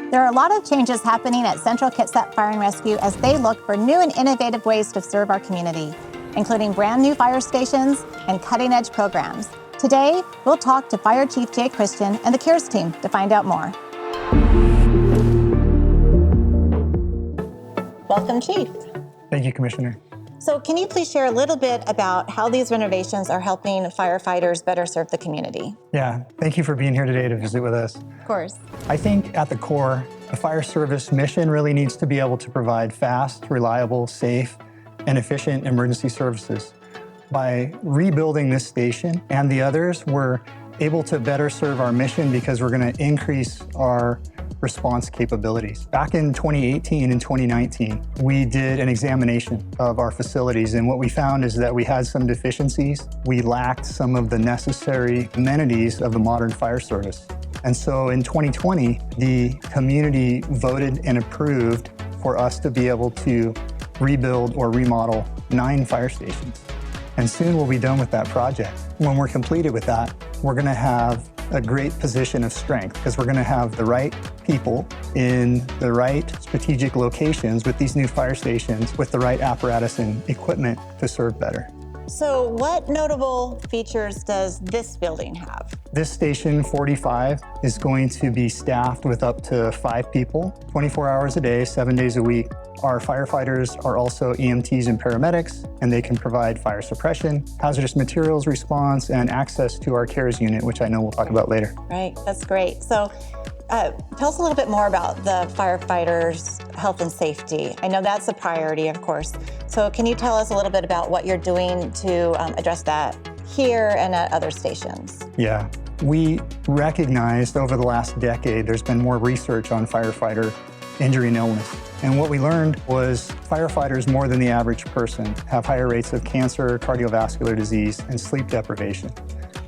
There are a lot of changes happening at Central Kitsap Fire and Rescue as they look for new and innovative ways to serve our community, including brand new fire stations and cutting-edge programs. Today, we'll talk to Fire Chief Jay Christian and the CARES team to find out more. Welcome, Chief. Thank you, Commissioner. So can you please share a little bit about how these renovations are helping firefighters better serve the community? Yeah, thank you for being here today to visit with us. Of course. I think at the core, a fire service mission really needs to be able to provide fast, reliable, safe, and efficient emergency services. By rebuilding this station and the others, we're able to better serve our mission because we're going to increase our response capabilities. Back in 2018 and 2019, we did an examination of our facilities, and what we found is that we had some deficiencies. We lacked some of the necessary amenities of the modern fire service. And so in 2020, the community voted and approved for us to be able to rebuild or remodel 9 fire stations. And soon we'll be done with that project. When we're completed with that, we're going to have a great position of strength because we're going to have the right people in the right strategic locations with these new fire stations with the right apparatus and equipment to serve better. So what notable features does this building have? This station 45 is going to be staffed with up to 5 people, 24 hours a day, 7 days a week. Our firefighters are also EMTs and paramedics, and they can provide fire suppression, hazardous materials response, and access to our CARES unit, which I know we'll talk about later. Right, that's great. So tell us a little bit more about the firefighters' health and safety. I know that's a priority, of course. So can you tell us a little bit about what you're doing to address that here and at other stations? Yeah, we recognized over the last decade there's been more research on firefighter injury and illness. And what we learned was firefighters, more than the average person, have higher rates of cancer, cardiovascular disease, and sleep deprivation.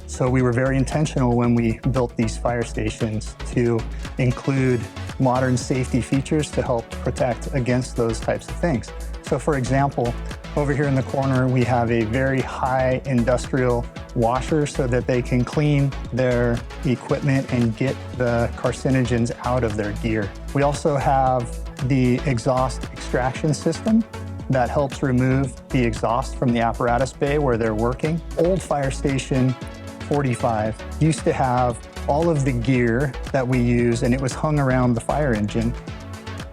So we were very intentional when we built these fire stations to include modern safety features to help protect against those types of things. So for example, over here in the corner, we have a very high industrial washer so that they can clean their equipment and get the carcinogens out of their gear. We also have the exhaust extraction system that helps remove the exhaust from the apparatus bay where they're working. Old fire station 45 used to have all of the gear that we use, and it was hung around the fire engine.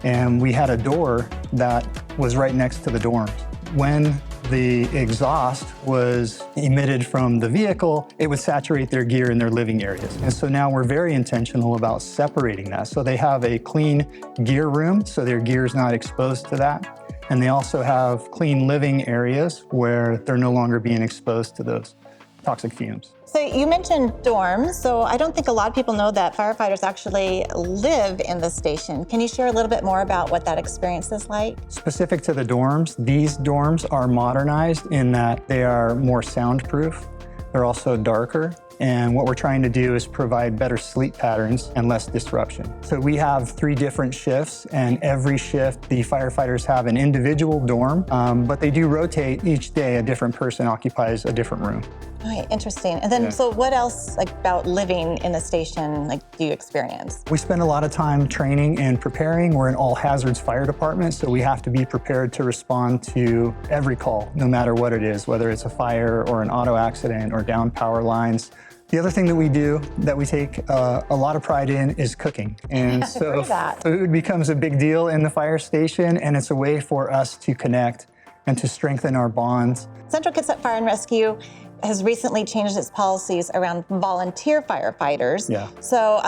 And we had a door that was right next to the dorms. When the exhaust was emitted from the vehicle, it would saturate their gear in their living areas. And so now we're very intentional about separating that. So they have a clean gear room, so their gear is not exposed to that. And they also have clean living areas where they're no longer being exposed to those toxic fumes. So you mentioned dorms, so I don't think a lot of people know that firefighters actually live in the station. Can you share a little bit more about what that experience is like? Specific to the dorms, these dorms are modernized in that they are more soundproof. They're also darker. And what we're trying to do is provide better sleep patterns and less disruption. So we have 3 different shifts, and every shift, the firefighters have an individual dorm, but they do rotate each day. A different person occupies a different room. Right, interesting. And then, So what else about living in the station do you experience? We spend a lot of time training and preparing. We're an all hazards fire department, so we have to be prepared to respond to every call, no matter what it is, whether it's a fire or an auto accident or down power lines. The other thing that we do that we take a lot of pride in is cooking. And so food becomes a big deal in the fire station, and it's a way for us to connect and to strengthen our bonds. Central Kitsap Fire and Rescue has recently changed its policies around volunteer firefighters. Yeah. So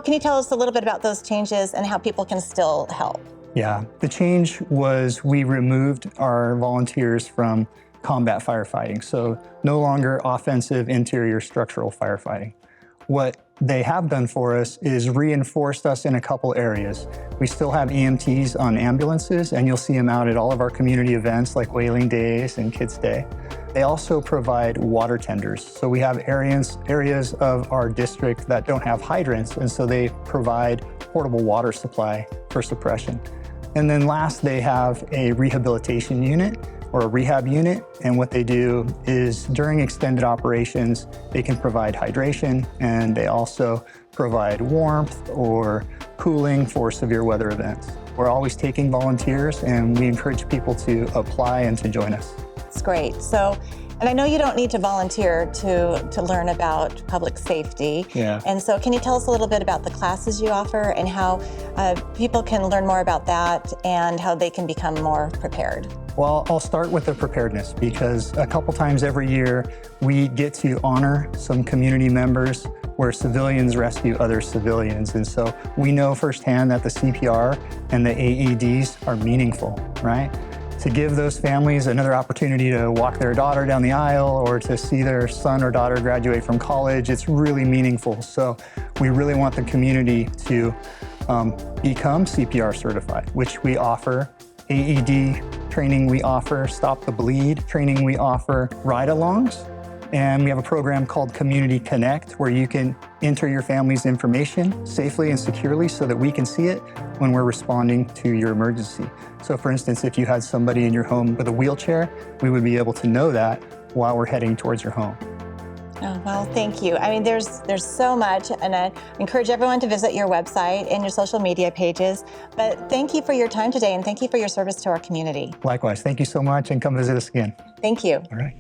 can you tell us a little bit about those changes and how people can still help? Yeah, the change was we removed our volunteers from combat firefighting, so no longer offensive interior structural firefighting. What they have done for us is reinforced us in a couple areas. We still have EMTs on ambulances, and you'll see them out at all of our community events like Whaling Days and Kids Day. They also provide water tenders. So we have areas of our district that don't have hydrants, and so they provide portable water supply for suppression. And then last, they have a rehabilitation unit or a rehab unit. And what they do is during extended operations, they can provide hydration, and they also provide warmth or cooling for severe weather events. We're always taking volunteers, and we encourage people to apply and to join us. That's great. So, and I know you don't need to volunteer to learn about public safety. Yeah. And so can you tell us a little bit about the classes you offer and how people can learn more about that and how they can become more prepared? Well, I'll start with the preparedness, because a couple times every year we get to honor some community members where civilians rescue other civilians. And so we know firsthand that the CPR and the AEDs are meaningful, right? To give those families another opportunity to walk their daughter down the aisle or to see their son or daughter graduate from college, it's really meaningful. So we really want the community to become CPR certified, which we offer. AED training we offer, Stop the Bleed training we offer, ride-alongs. And we have a program called Community Connect, where you can enter your family's information safely and securely so that we can see it when we're responding to your emergency. So for instance, if you had somebody in your home with a wheelchair, we would be able to know that while we're heading towards your home. Oh, well, thank you. I mean, there's so much, and I encourage everyone to visit your website and your social media pages. But thank you for your time today, and thank you for your service to our community. Likewise, thank you so much, and come visit us again. Thank you. All right.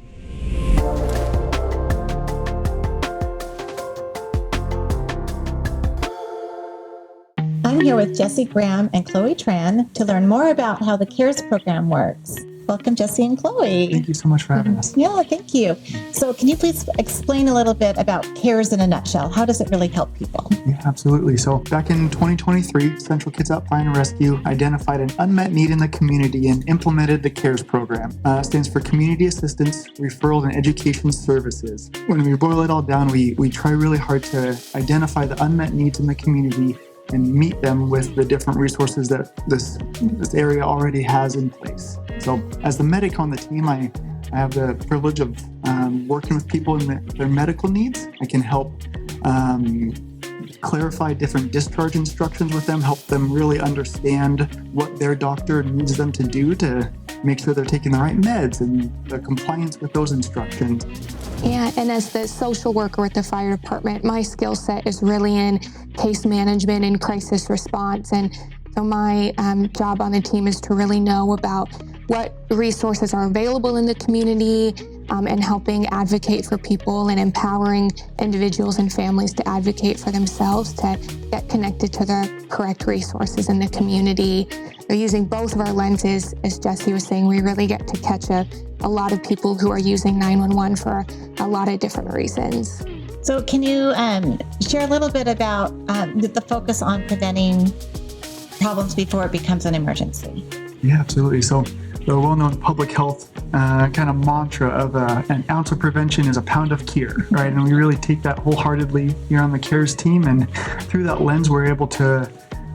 I'm here with Jesse Graham and Kloe Tran to learn more about how the CARES program works. Welcome, Jesse and Kloe. Thank you so much for having us. Yeah, thank you. So can you please explain a little bit about CARES in a nutshell? How does it really help people? Yeah, absolutely. So back in 2023, Central Kitsap Fire and Rescue identified an unmet need in the community and implemented the CARES program. Stands for Community Assistance, Referral, and Education Services. When we boil it all down, we try really hard to identify the unmet needs in the community and meet them with the different resources that this area already has in place. So as the medic on the team, I have the privilege of working with people in their medical needs. I can help clarify different discharge instructions with them, help them really understand what their doctor needs them to do to make sure they're taking the right meds and the compliance with those instructions. Yeah, and as the social worker with the fire department, my skill set is really in case management and crisis response. And so my job on the team is to really know about what resources are available in the community and helping advocate for people and empowering individuals and families to advocate for themselves to get connected to the correct resources in the community. So using both of our lenses, as Jesse was saying, we really get to catch a lot of people who are using 911 for a lot of different reasons. So can you share a little bit about the focus on preventing problems before it becomes an emergency? Yeah, absolutely. So the well-known public health kind of mantra of an ounce of prevention is a pound of cure, right? And we really take that wholeheartedly here on the CARES team. And through that lens, we're able to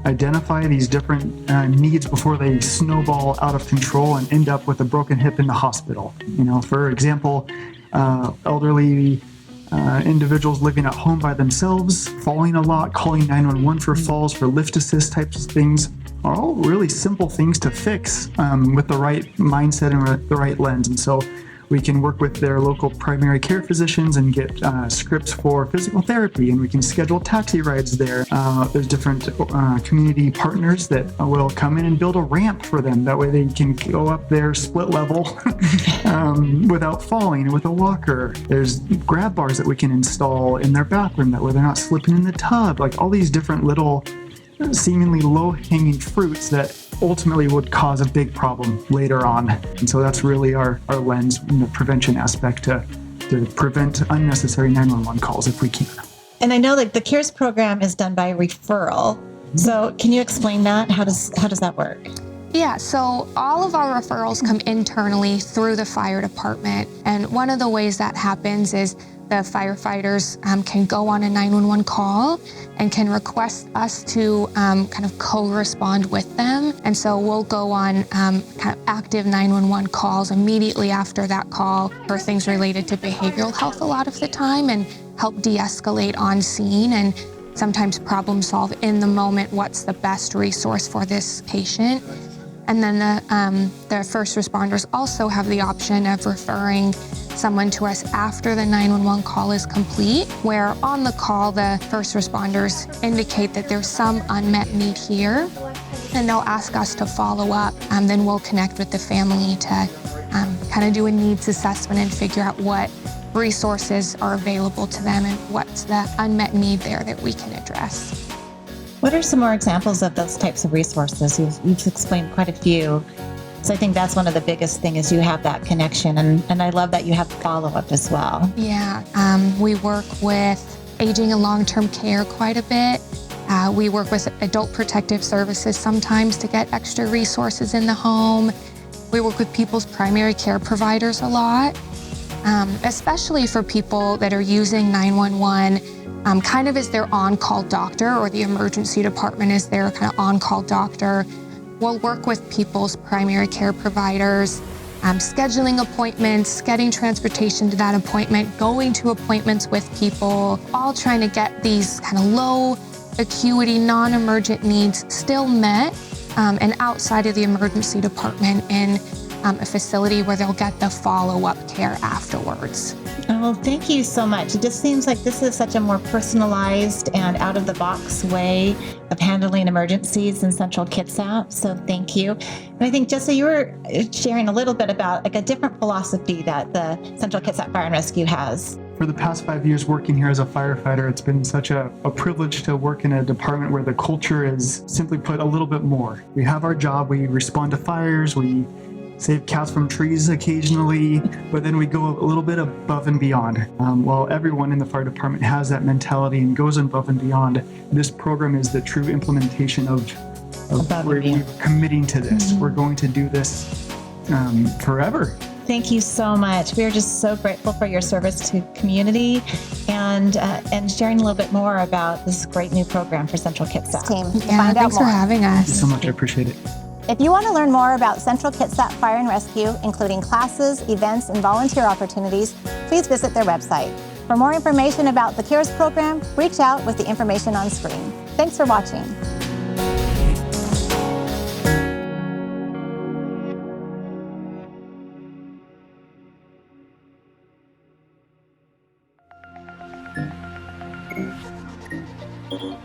identify these different needs before they snowball out of control and end up with a broken hip in the hospital. You know, for example, elderly individuals living at home by themselves, falling a lot, calling 911 for falls, for lift assist types of things, are all really simple things to fix with the right mindset and the right lens. And so we can work with their local primary care physicians and get scripts for physical therapy, and we can schedule taxi rides there. There's different community partners that will come in and build a ramp for them. That way they can go up their split level without falling with a walker. There's grab bars that we can install in their bathroom. That way they're not slipping in the tub. Like all these different little seemingly low-hanging fruits that ultimately would cause a big problem later on. And so that's really our lens in the prevention aspect to prevent unnecessary 911 calls if we can. And I know that the CARES program is done by referral. So can you explain that? How does that work? Yeah, so all of our referrals come internally through the fire department. And one of the ways that happens is the firefighters can go on a 911 call and can request us to kind of co-respond with them. And so we'll go on kind of active 911 calls immediately after that call for things related to behavioral health a lot of the time, and help de-escalate on scene and sometimes problem solve in the moment what's the best resource for this patient. And then the first responders also have the option of referring someone to us after the 911 call is complete, where on the call, the first responders indicate that there's some unmet need here, and they'll ask us to follow up. Then we'll connect with the family to kind of do a needs assessment and figure out what resources are available to them and what's the unmet need there that we can address. What are some more examples of those types of resources? You've explained quite a few. So I think that's one of the biggest things is you have that connection, and I love that you have follow-up as well. Yeah, we work with aging and long-term care quite a bit. We work with adult protective services sometimes to get extra resources in the home. We work with people's primary care providers a lot, especially for people that are using 911 kind of as their on-call doctor, or the emergency department is their kind of on-call doctor. We'll work with people's primary care providers, scheduling appointments, getting transportation to that appointment, going to appointments with people, all trying to get these kind of low acuity, non-emergent needs still met, and outside of the emergency department in a facility where they'll get the follow-up care afterwards. Oh, thank you so much. It just seems like this is such a more personalized and out-of-the-box way of handling emergencies in Central Kitsap. So thank you. And I think, Jessa, you were sharing a little bit about like a different philosophy that the Central Kitsap Fire and Rescue has. For the past 5 years working here as a firefighter, it's been such a privilege to work in a department where the culture is, simply put, a little bit more. We have our job, we respond to fires, we save cats from trees occasionally, but then we go a little bit above and beyond. While everyone in the fire department has that mentality and goes above and beyond, this program is the true implementation of we're committing to this. Mm-hmm. We're going to do this forever. Thank you so much. We are just so grateful for your service to community and sharing a little bit more about this great new program for Central Kitsap. Team, thanks for having us. Thank you so much. I appreciate it. If you want to learn more about Central Kitsap Fire and Rescue, including classes, events, and volunteer opportunities, please visit their website. For more information about the CARES program, reach out with the information on screen. Thanks for watching. Thank you.